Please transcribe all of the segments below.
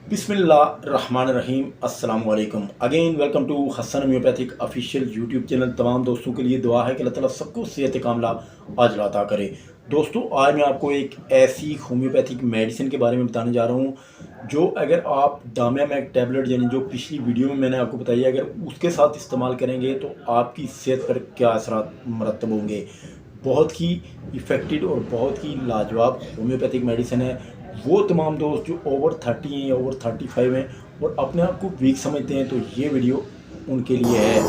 बिस्मिल्लाहिर्रहमानिर्रहीम अस्सलाम वालेकुम again welcome to Hasan homeopathic official YouTube channel. तमाम दोस्तों के लिए दुआ है कि अल्लाह ताला सबको सेहत कामला आजला अता करे। दोस्तों, आज मैं आपको एक ऐसी होम्योपैथिक मेडिसिन के बारे में बताने जा रहा हूँ जो अगर आप डामिया मैग टैबलेट यानी जो पिछली वीडियो में मैंने आपको बताई है, अगर उसके साथ इस्तेमाल करेंगे तो आपकी सेहत पर क्या असरात मरतब होंगे। बहुत ही इफ़ेक्टिव और बहुत ही लाजवाब होम्योपैथिक मेडिसिन है। वो तमाम दोस्त जो ओवर 30 हैं या ओवर 35 हैं और अपने आप को वीक समझते हैं, तो ये वीडियो उनके लिए है।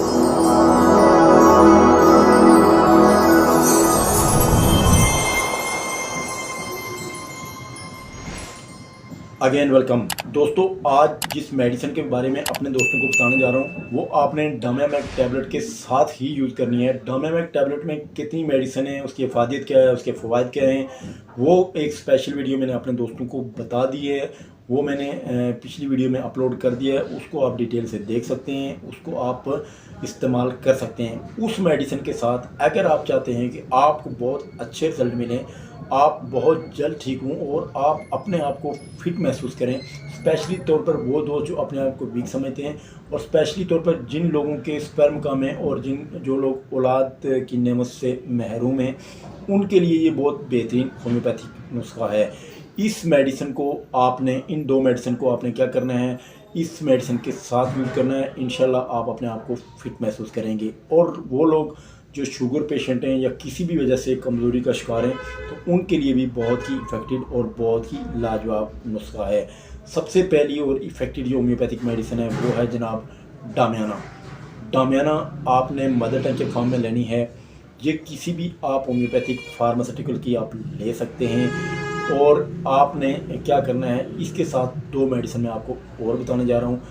अगेन वेलकम दोस्तों, आज जिस मेडिसिन के बारे में अपने दोस्तों को बताने जा रहा हूँ वो आपने डामिया मैग टैबलेट के साथ ही यूज़ करनी है। डामिया मैग टैबलेट में कितनी मेडिसिन है, उसकी अफादियत क्या है, उसके फ़वाइद क्या हैं, वो एक स्पेशल वीडियो मैंने अपने दोस्तों को बता दी है। वो मैंने पिछली वीडियो में अपलोड कर दिया है, उसको आप डिटेल से देख सकते हैं, उसको आप इस्तेमाल कर सकते हैं। उस मेडिसिन के साथ अगर आप चाहते हैं कि आपको बहुत अच्छे रिजल्ट मिलें, आप बहुत जल्द ठीक हों और आप अपने आप को फिट महसूस करें, स्पेशली तौर पर वो दोस्त जो अपने आप को वीक समझते हैं और स्पेशली तौर पर जिन लोगों के स्पर्म कम है और जो लोग औलाद की नेमत से महरूम हैं, उनके लिए ये बहुत बेहतरीन होम्योपैथिक नुस्खा है। इस मेडिसिन को आपने, इन दो मेडिसिन को आपने क्या करना है, इस मेडिसिन के साथ यूज़ करना है। इंशाल्लाह आप अपने आप को फिट महसूस करेंगे। और वो लोग जो शुगर पेशेंट हैं या किसी भी वजह से कमज़ोरी का शिकार हैं, तो उनके लिए भी बहुत ही इफ़ेक्टिव और बहुत ही लाजवाब नुस्खा है। सबसे पहली और इफ़ेक्टिव जो होम्योपैथिक मेडिसिन है वो है जनाब डामियाना। डामियाना आपने मदर टंग के फॉर्म में लेनी है। ये किसी भी आप होम्योपैथिक फार्मास्यूटिकल की आप ले सकते हैं। और आपने क्या करना है, इसके साथ दो मेडिसिन मैं आपको और बताने जा रहा हूँ,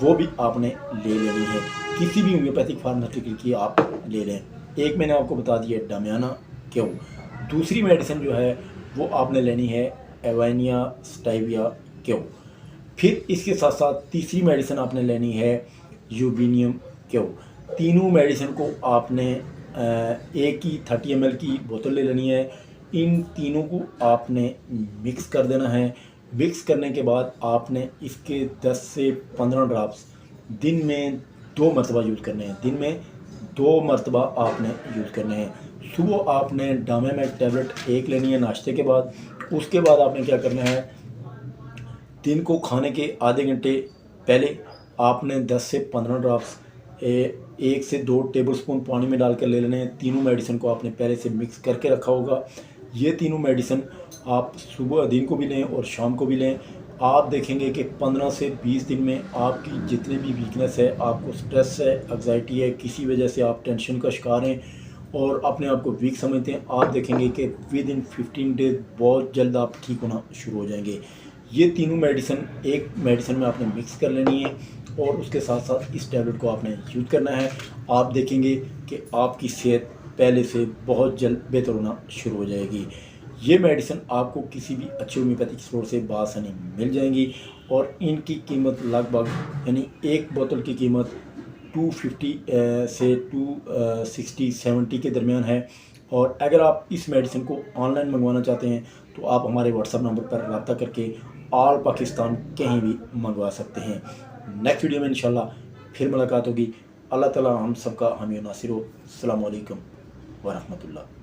वो भी आपने ले लेनी है। किसी भी होम्योपैथिक फार्मास्यूटिकल की आप ले लें। एक मैंने आपको बता दिया डामियाना क्यों। दूसरी मेडिसिन जो है वो आपने लेनी है एवानिया स्टाइविया क्यों। फिर इसके साथ साथ तीसरी मेडिसिन आपने लेनी है यूबिनियम क्यों। तीनों मेडिसिन को आपने एक ही 30 ml की बोतल ले लेनी है। इन तीनों को आपने मिक्स कर देना है। मिक्स करने के बाद आपने इसके 10 से 15 ड्रॉप्स दिन में 2 मरतबा यूज़ करने हैं। दिन में 2 मरतबा आपने यूज़ करने हैं। सुबह आपने डामिया मैग टैबलेट एक लेनी है नाश्ते के बाद। उसके बाद आपने क्या करना है, दिन को खाने के आधे घंटे पहले आपने 10 से 15 ड्रॉप्स 1 से 2 टेबलस्पून पानी में डालकर ले लेने हैं। तीनों मेडिसिन को आपने पहले से मिक्स करके रखा होगा। ये तीनों मेडिसिन आप सुबह दिन को भी लें और शाम को भी लें। आप देखेंगे कि 15 से 20 दिन में आपकी जितनी भी वीकनेस है, आपको स्ट्रेस है, एग्जाइटी है, किसी वजह से आप टेंशन का शिकार हैं और अपने आप को वीक समझते हैं, आप देखेंगे कि विद इन 15 डेज बहुत जल्द आप ठीक होना शुरू हो जाएंगे। ये तीनों मेडिसिन एक मेडिसिन में आपने मिक्स कर लेनी है और उसके साथ साथ इस टैबलेट को आपने यूज़ करना है। आप देखेंगे कि आपकी सेहत पहले से बहुत जल्द बेहतर होना शुरू हो जाएगी। ये मेडिसिन आपको किसी भी अच्छे होम्योपैथिक स्टोर से बआसानी मिल जाएंगी और इनकी कीमत लगभग, यानी एक बोतल की कीमत 250 से 260-70 के दरमियान है। और अगर आप इस मेडिसिन को ऑनलाइन मंगवाना चाहते हैं तो आप हमारे व्हाट्सएप नंबर पर रब्ता करके ऑल पाकिस्तान कहीं भी मंगवा सकते हैं। नेक्स्ट वीडियो में इंशाल्लाह फिर मुलाकात होगी। अल्लाह ताला हम सबका हामी नासिर हो। अस्सलामु अलैकुम व रहमतुल्लाह।